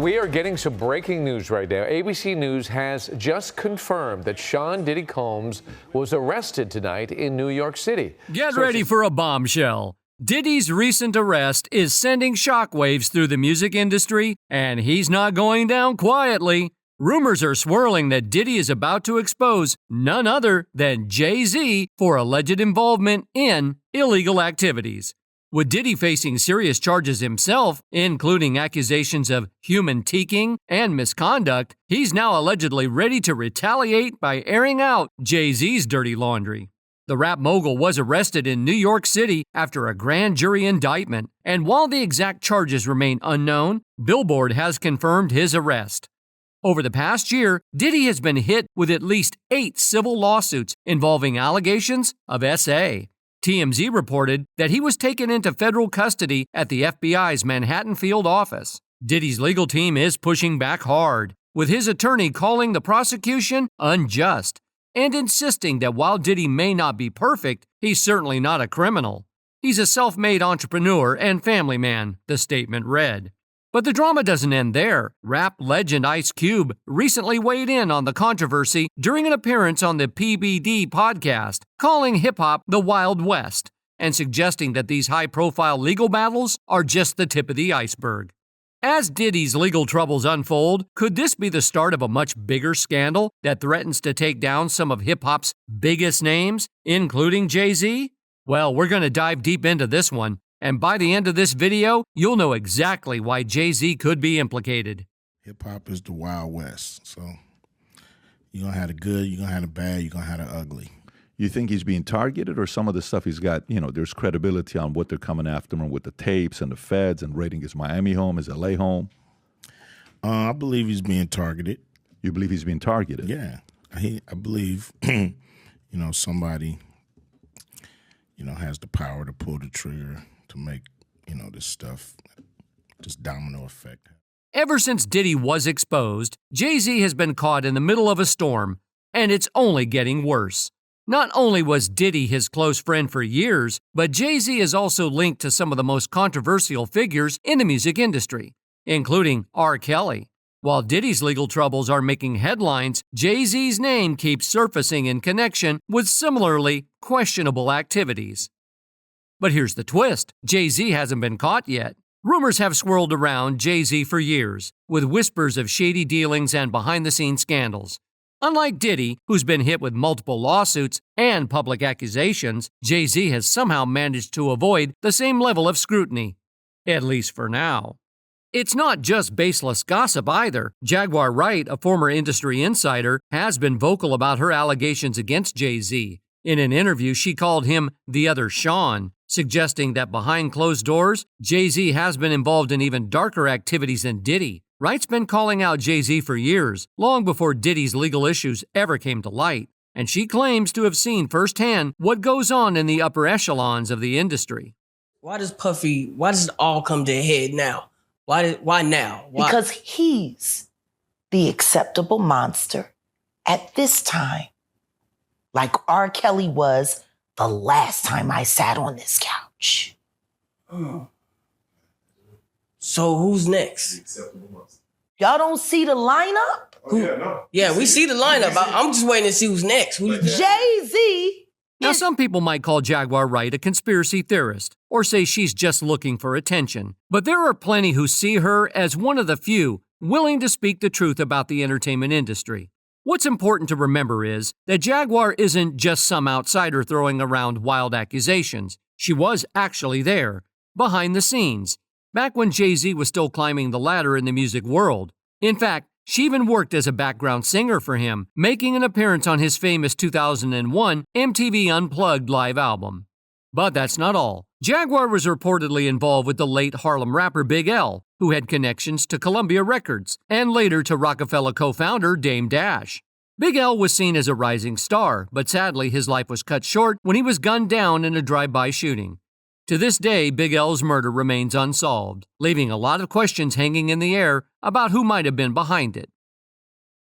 We are getting some breaking news right now. ABC News has just confirmed that Sean Diddy Combs was arrested tonight in New York City. Get ready for a bombshell. Diddy's recent arrest is sending shockwaves through the music industry, and he's not going down quietly. Rumors are swirling that Diddy is about to expose none other than Jay-Z for alleged involvement in illegal activities. With Diddy facing serious charges himself, including accusations of human trafficking and misconduct, he's now allegedly ready to retaliate by airing out Jay-Z's dirty laundry. The rap mogul was arrested in New York City after a grand jury indictment, and while the exact charges remain unknown, Billboard has confirmed his arrest. Over the past year, Diddy has been hit with at least 8 civil lawsuits involving allegations of SA. TMZ reported that he was taken into federal custody at the FBI's Manhattan field office. Diddy's legal team is pushing back hard, with his attorney calling the prosecution unjust and insisting that while Diddy may not be perfect, he's certainly not a criminal. He's a self-made entrepreneur and family man, the statement read. But the drama doesn't end there. Rap legend Ice Cube recently weighed in on the controversy during an appearance on the PBD podcast, calling hip-hop the Wild West and suggesting that these high-profile legal battles are just the tip of the iceberg. As Diddy's legal troubles unfold, could this be the start of a much bigger scandal that threatens to take down some of hip-hop's biggest names, including Jay-Z? Well, we're going to dive deep into this one. And by the end of this video, you'll know exactly why Jay-Z could be implicated. Hip-hop is the Wild West, so you're going to have the good, you're going to have the bad, you're going to have the ugly. You think he's being targeted, or some of the stuff he's got, there's credibility on what they're coming after him with the tapes and the feds and raiding his Miami home, his LA home? I believe he's being targeted. You believe he's being targeted? Yeah. I believe, somebody, has the power to pull the trigger to make, this stuff, this domino effect. Ever since Diddy was exposed, Jay-Z has been caught in the middle of a storm, and it's only getting worse. Not only was Diddy his close friend for years, but Jay-Z is also linked to some of the most controversial figures in the music industry, including R. Kelly. While Diddy's legal troubles are making headlines, Jay-Z's name keeps surfacing in connection with similarly questionable activities. But here's the twist. Jay-Z hasn't been caught yet. Rumors have swirled around Jay-Z for years, with whispers of shady dealings and behind-the-scenes scandals. Unlike Diddy, who's been hit with multiple lawsuits and public accusations, Jay-Z has somehow managed to avoid the same level of scrutiny, at least for now. It's not just baseless gossip either. Jaguar Wright, a former industry insider, has been vocal about her allegations against Jay-Z. In an interview, she called him the other Sean, suggesting that behind closed doors, Jay-Z has been involved in even darker activities than Diddy. Wright's been calling out Jay-Z for years, long before Diddy's legal issues ever came to light, and she claims to have seen firsthand what goes on in the upper echelons of the industry. Why does it all come to a head now? Why now? Why? Because he's the acceptable monster at this time, like R. Kelly was the last time I sat on this couch. So who's next? Y'all don't see the lineup? Yeah, we see the lineup. I'm just waiting to see who's next. Jay-Z. Now, some people might call Jaguar Wright a conspiracy theorist, or say she's just looking for attention. But there are plenty who see her as one of the few willing to speak the truth about the entertainment industry. What's important to remember is that Jaguar isn't just some outsider throwing around wild accusations. She was actually there, behind the scenes, back when Jay-Z was still climbing the ladder in the music world. In fact, she even worked as a background singer for him, making an appearance on his famous 2001 MTV Unplugged live album. But that's not all. Jaguar was reportedly involved with the late Harlem rapper Big L, who had connections to Columbia Records, and later to Rockefeller co-founder Dame Dash. Big L was seen as a rising star, but sadly his life was cut short when he was gunned down in a drive-by shooting. To this day, Big L's murder remains unsolved, leaving a lot of questions hanging in the air about who might have been behind it.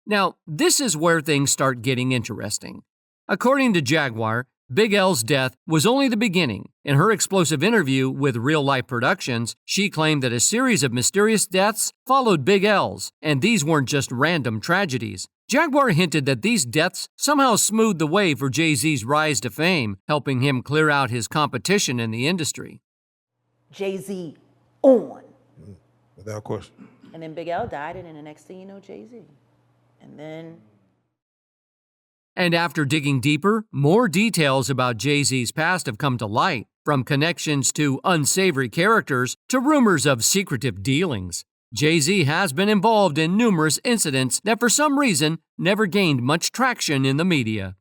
Now, this is where things start getting interesting. According to Jaguar, Big L's death was only the beginning. In her explosive interview with Real Life Productions, she claimed that a series of mysterious deaths followed Big L's, and these weren't just random tragedies. Jaguar hinted that these deaths somehow smoothed the way for Jay-Z's rise to fame, helping him clear out his competition in the industry. Jay-Z on. Without question. And then Big L died, and then the next thing you know, Jay-Z. And then... And after digging deeper, more details about Jay-Z's past have come to light, from connections to unsavory characters to rumors of secretive dealings. Jay-Z has been involved in numerous incidents that for some reason never gained much traction in the media.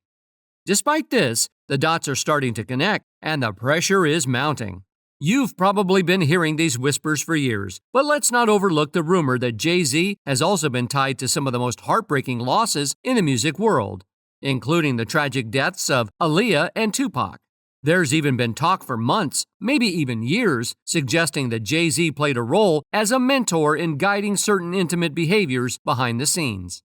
Despite this, the dots are starting to connect, and the pressure is mounting. You've probably been hearing these whispers for years, but let's not overlook the rumor that Jay-Z has also been tied to some of the most heartbreaking losses in the music world, including the tragic deaths of Aaliyah and Tupac. There's even been talk for months, maybe even years, suggesting that Jay-Z played a role as a mentor in guiding certain intimate behaviors behind the scenes.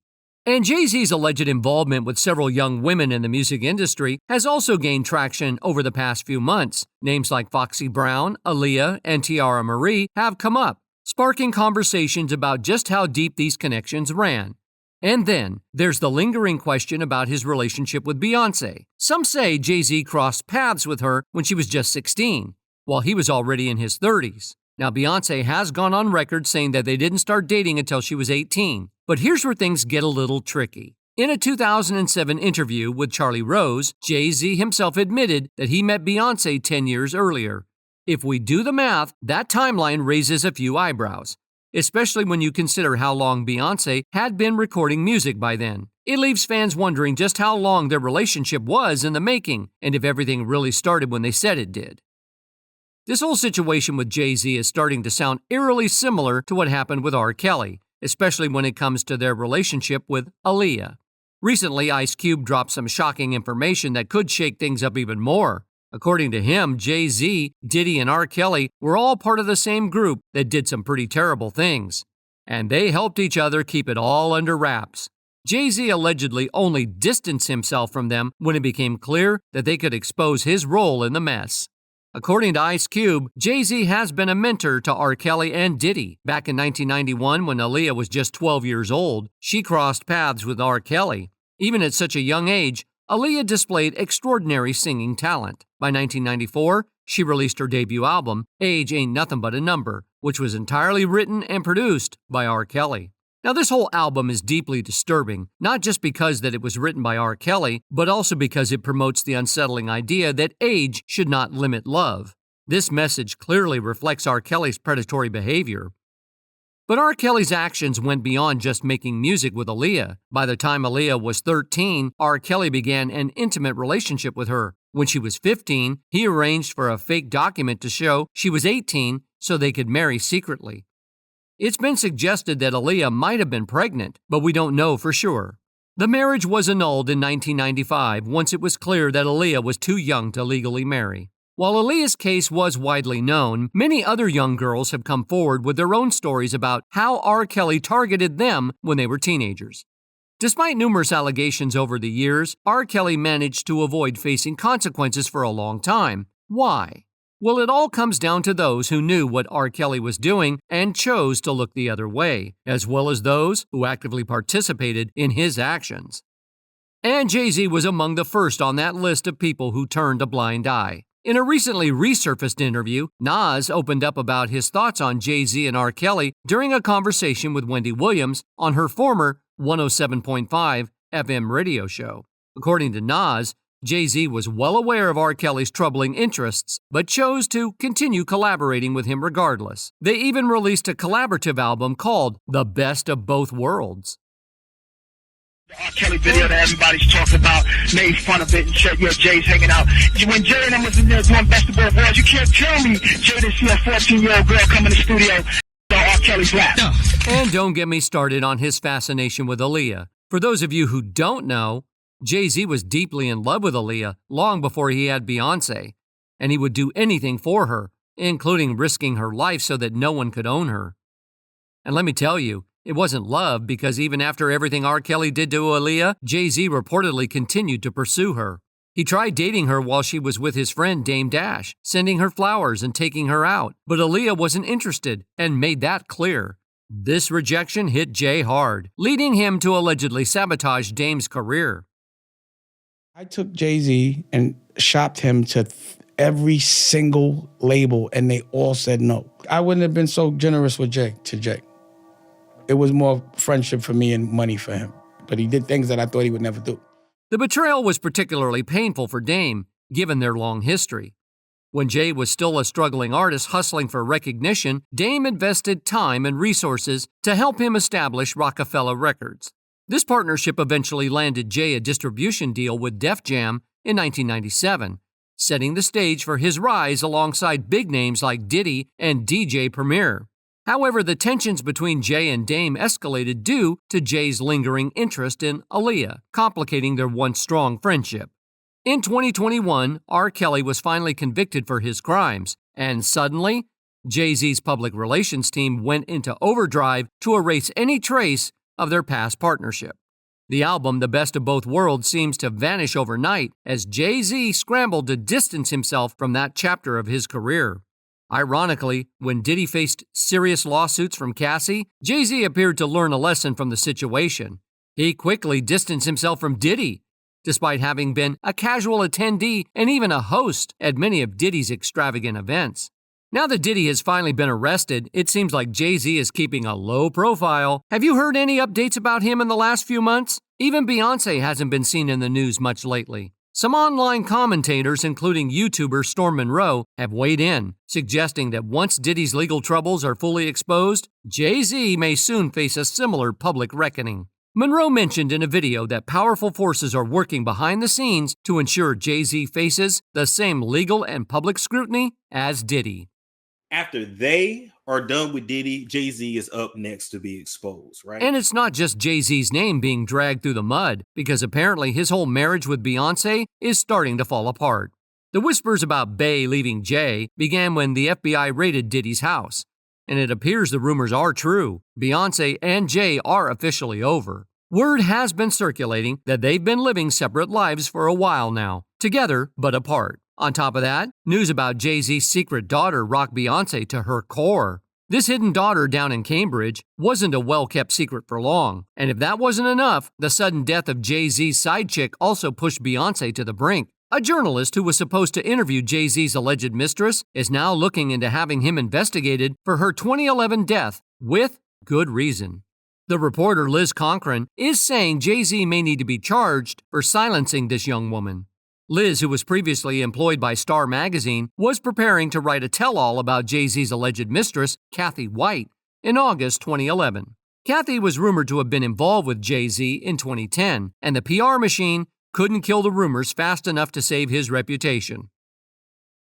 And Jay-Z's alleged involvement with several young women in the music industry has also gained traction over the past few months. Names like Foxy Brown, Aaliyah, and Tiara Marie have come up, sparking conversations about just how deep these connections ran. And then, there's the lingering question about his relationship with Beyoncé. Some say Jay-Z crossed paths with her when she was just 16, while he was already in his 30s. Now, Beyoncé has gone on record saying that they didn't start dating until she was 18. But here's where things get a little tricky. In a 2007 interview with Charlie Rose, Jay-Z himself admitted that he met Beyoncé 10 years earlier. If we do the math, that timeline raises a few eyebrows, especially when you consider how long Beyoncé had been recording music by then. It leaves fans wondering just how long their relationship was in the making, and if everything really started when they said it did. This whole situation with Jay-Z is starting to sound eerily similar to what happened with R. Kelly, especially when it comes to their relationship with Aaliyah. Recently, Ice Cube dropped some shocking information that could shake things up even more. According to him, Jay-Z, Diddy, and R. Kelly were all part of the same group that did some pretty terrible things, and they helped each other keep it all under wraps. Jay-Z allegedly only distanced himself from them when it became clear that they could expose his role in the mess. According to Ice Cube, Jay-Z has been a mentor to R. Kelly and Diddy. Back in 1991, when Aaliyah was just 12 years old, she crossed paths with R. Kelly. Even at such a young age, Aaliyah displayed extraordinary singing talent. By 1994, she released her debut album, Age Ain't Nothing But a Number, which was entirely written and produced by R. Kelly. Now, this whole album is deeply disturbing, not just because that it was written by R. Kelly, but also because it promotes the unsettling idea that age should not limit love. This message clearly reflects R. Kelly's predatory behavior. But R. Kelly's actions went beyond just making music with Aaliyah. By the time Aaliyah was 13, R. Kelly began an intimate relationship with her. When she was 15, he arranged for a fake document to show she was 18 so they could marry secretly. It's been suggested that Aaliyah might have been pregnant, but we don't know for sure. The marriage was annulled in 1995 once it was clear that Aaliyah was too young to legally marry. While Aaliyah's case was widely known, many other young girls have come forward with their own stories about how R. Kelly targeted them when they were teenagers. Despite numerous allegations over the years, R. Kelly managed to avoid facing consequences for a long time. Why? Well, it all comes down to those who knew what R. Kelly was doing and chose to look the other way, as well as those who actively participated in his actions. And Jay-Z was among the first on that list of people who turned a blind eye. In a recently resurfaced interview, Nas opened up about his thoughts on Jay-Z and R. Kelly during a conversation with Wendy Williams on her former 107.5 FM radio show. According to Nas, Jay-Z was well aware of R. Kelly's troubling interests, but chose to continue collaborating with him regardless. They even released a collaborative album called The Best of Both Worlds. The R. Kelly video that everybody's talking about, made fun of it and said, yo, Jay's hanging out. When Jay and them was in there doing Best of Both Worlds, you can't tell me Jay didn't see a 14-year-old girl come in the studio on R. Kelly's lap. And don't get me started on his fascination with Aaliyah. For those of you who don't know, Jay-Z was deeply in love with Aaliyah long before he had Beyoncé, and he would do anything for her, including risking her life so that no one could own her. And let me tell you, it wasn't love, because even after everything R. Kelly did to Aaliyah, Jay-Z reportedly continued to pursue her. He tried dating her while she was with his friend Dame Dash, sending her flowers and taking her out, but Aaliyah wasn't interested and made that clear. This rejection hit Jay hard, leading him to allegedly sabotage Dame's career. I took Jay-Z and shopped him to every single label, and they all said no. I wouldn't have been so generous with Jay. It was more friendship for me and money for him. But he did things that I thought he would never do. The betrayal was particularly painful for Dame, given their long history. When Jay was still a struggling artist hustling for recognition, Dame invested time and resources to help him establish Rockefeller Records. This partnership eventually landed Jay a distribution deal with Def Jam in 1997, setting the stage for his rise alongside big names like Diddy and DJ Premier. However, the tensions between Jay and Dame escalated due to Jay's lingering interest in Aaliyah, complicating their once strong friendship. In 2021, R. Kelly was finally convicted for his crimes, and suddenly, Jay-Z's public relations team went into overdrive to erase any trace of their past partnership. The album, The Best of Both Worlds, seems to vanish overnight as Jay-Z scrambled to distance himself from that chapter of his career. Ironically, when Diddy faced serious lawsuits from Cassie, Jay-Z appeared to learn a lesson from the situation. He quickly distanced himself from Diddy, despite having been a casual attendee and even a host at many of Diddy's extravagant events. Now that Diddy has finally been arrested, it seems like Jay-Z is keeping a low profile. Have you heard any updates about him in the last few months? Even Beyoncé hasn't been seen in the news much lately. Some online commentators, including YouTuber Storm Monroe, have weighed in, suggesting that once Diddy's legal troubles are fully exposed, Jay-Z may soon face a similar public reckoning. Monroe mentioned in a video that powerful forces are working behind the scenes to ensure Jay-Z faces the same legal and public scrutiny as Diddy. After they are done with Diddy, Jay-Z is up next to be exposed, right? And it's not just Jay-Z's name being dragged through the mud, because apparently his whole marriage with Beyoncé is starting to fall apart. The whispers about Bey leaving Jay began when the FBI raided Diddy's house. And it appears the rumors are true. Beyoncé and Jay are officially over. Word has been circulating that they've been living separate lives for a while now, together but apart. On top of that, news about Jay-Z's secret daughter rocked Beyoncé to her core. This hidden daughter down in Cambridge wasn't a well-kept secret for long, and if that wasn't enough, the sudden death of Jay-Z's side chick also pushed Beyoncé to the brink. A journalist who was supposed to interview Jay-Z's alleged mistress is now looking into having him investigated for her 2011 death, with good reason. The reporter Liz Conkran is saying Jay-Z may need to be charged for silencing this young woman. Liz, who was previously employed by Star magazine, was preparing to write a tell-all about Jay-Z's alleged mistress, Kathy White, in August 2011. Kathy was rumored to have been involved with Jay-Z in 2010, and the PR machine couldn't kill the rumors fast enough to save his reputation.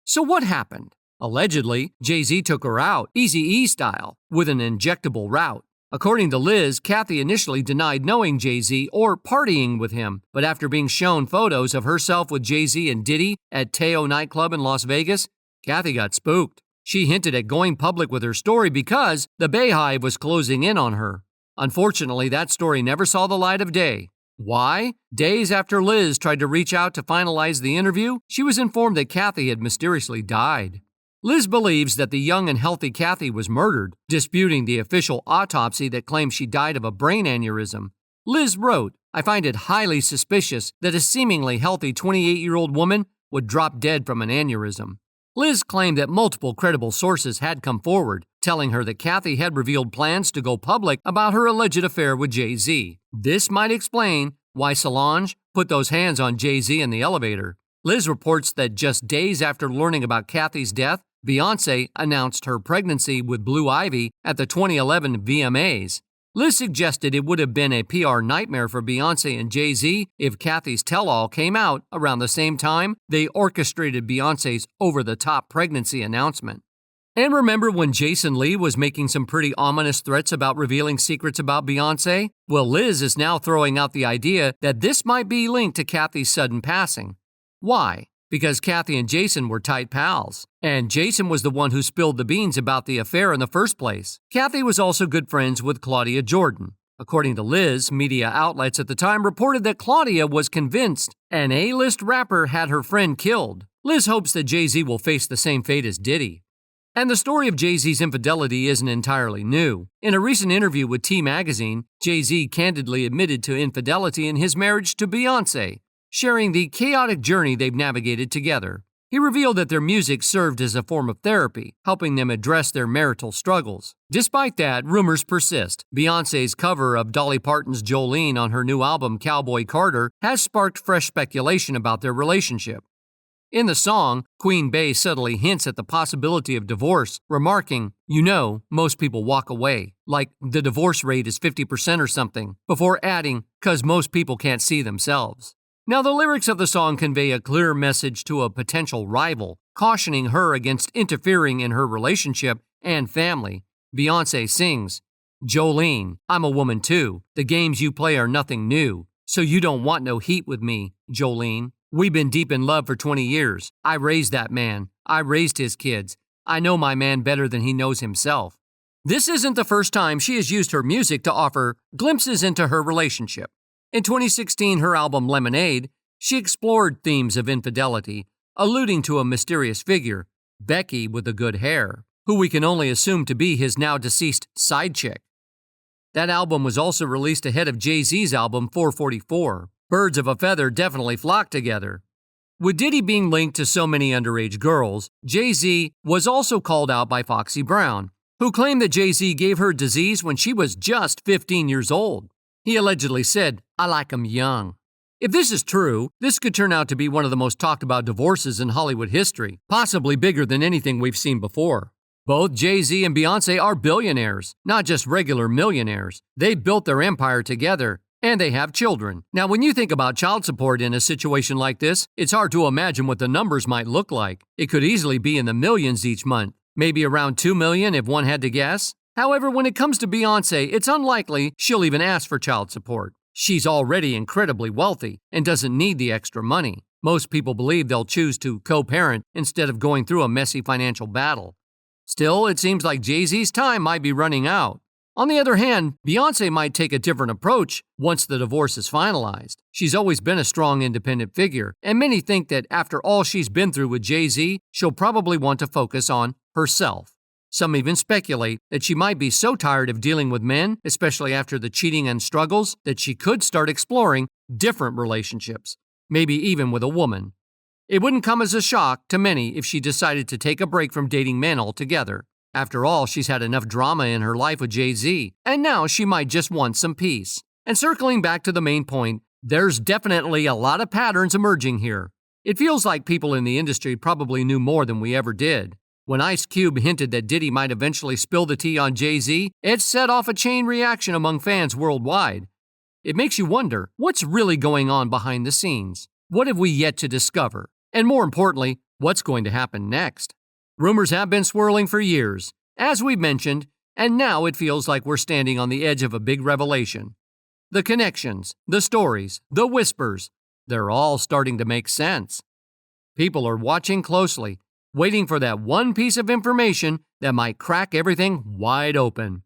So what happened? Allegedly, Jay-Z took her out, Eazy-E style, with an injectable route. According to Liz, Kathy initially denied knowing Jay-Z or partying with him, but after being shown photos of herself with Jay-Z and Diddy at Teo nightclub in Las Vegas, Kathy got spooked. She hinted at going public with her story because the Bayhive was closing in on her. Unfortunately, that story never saw the light of day. Why? Days after Liz tried to reach out to finalize the interview, she was informed that Kathy had mysteriously died. Liz believes that the young and healthy Kathy was murdered, disputing the official autopsy that claims she died of a brain aneurysm. Liz wrote, "I find it highly suspicious that a seemingly healthy 28-year-old woman would drop dead from an aneurysm." Liz claimed that multiple credible sources had come forward, telling her that Kathy had revealed plans to go public about her alleged affair with Jay-Z. This might explain why Solange put those hands on Jay-Z in the elevator. Liz reports that just days after learning about Kathy's death, Beyoncé announced her pregnancy with Blue Ivy at the 2011 VMAs. Liz suggested it would have been a PR nightmare for Beyoncé and Jay-Z if Kathy's tell-all came out around the same time they orchestrated Beyoncé's over-the-top pregnancy announcement. And remember when Jason Lee was making some pretty ominous threats about revealing secrets about Beyoncé? Well, Liz is now throwing out the idea that this might be linked to Kathy's sudden passing. Why? Because Kathy and Jason were tight pals, and Jason was the one who spilled the beans about the affair in the first place. Kathy was also good friends with Claudia Jordan. According to Liz, media outlets at the time reported that Claudia was convinced an A-list rapper had her friend killed. Liz hopes that Jay-Z will face the same fate as Diddy. And the story of Jay-Z's infidelity isn't entirely new. In a recent interview with T Magazine, Jay-Z candidly admitted to infidelity in his marriage to Beyoncé, sharing the chaotic journey they've navigated together. He revealed that their music served as a form of therapy, helping them address their marital struggles. Despite that, rumors persist. Beyoncé's cover of Dolly Parton's Jolene on her new album Cowboy Carter has sparked fresh speculation about their relationship. In the song, Queen Bey subtly hints at the possibility of divorce, remarking, "You know, most people walk away, like the divorce rate is 50% or something," before adding, "'cause most people can't see themselves." Now, the lyrics of the song convey a clear message to a potential rival, cautioning her against interfering in her relationship and family. Beyoncé sings, "Jolene, I'm a woman too. The games you play are nothing new. So you don't want no heat with me, Jolene. We've been deep in love for 20 years. I raised that man. I raised his kids. I know my man better than he knows himself." This isn't the first time she has used her music to offer glimpses into her relationship. In 2016, her album Lemonade, she explored themes of infidelity, alluding to a mysterious figure, Becky with the good hair, who we can only assume to be his now deceased side chick. That album was also released ahead of Jay-Z's album 444. Birds of a feather definitely flock together. With Diddy being linked to so many underage girls, Jay-Z was also called out by Foxy Brown, who claimed that Jay-Z gave her disease when she was just 15 years old. He allegedly said, "I like 'em young." If this is true, this could turn out to be one of the most talked about divorces in Hollywood history, possibly bigger than anything we've seen before. Both Jay-Z and Beyoncé are billionaires, not just regular millionaires. They built their empire together, and they have children. Now, when you think about child support in a situation like this, it's hard to imagine what the numbers might look like. It could easily be in the millions each month, maybe around 2 million if one had to guess. However, when it comes to Beyoncé, it's unlikely she'll even ask for child support. She's already incredibly wealthy and doesn't need the extra money. Most people believe they'll choose to co-parent instead of going through a messy financial battle. Still, it seems like Jay-Z's time might be running out. On the other hand, Beyoncé might take a different approach once the divorce is finalized. She's always been a strong independent figure, and many think that after all she's been through with Jay-Z, she'll probably want to focus on herself. Some even speculate that she might be so tired of dealing with men, especially after the cheating and struggles, that she could start exploring different relationships, maybe even with a woman. It wouldn't come as a shock to many if she decided to take a break from dating men altogether. After all, she's had enough drama in her life with Jay-Z, and now she might just want some peace. And circling back to the main point, there's definitely a lot of patterns emerging here. It feels like people in the industry probably knew more than we ever did. When Ice Cube hinted that Diddy might eventually spill the tea on Jay-Z, it set off a chain reaction among fans worldwide. It makes you wonder, what's really going on behind the scenes? What have we yet to discover? And more importantly, what's going to happen next? Rumors have been swirling for years, as we've mentioned, and now it feels like we're standing on the edge of a big revelation. The connections, the stories, the whispers, they're all starting to make sense. People are watching closely, waiting for that one piece of information that might crack everything wide open.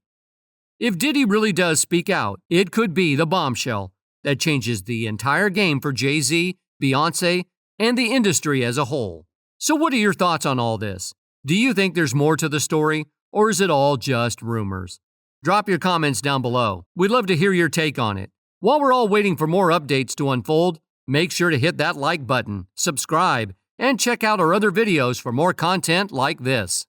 If Diddy really does speak out, it could be the bombshell that changes the entire game for Jay-Z, Beyoncé, and the industry as a whole. So what are your thoughts on all this? Do you think there's more to the story, or is it all just rumors? Drop your comments down below. We'd love to hear your take on it. While we're all waiting for more updates to unfold, make sure to hit that like button, subscribe, and check out our other videos for more content like this.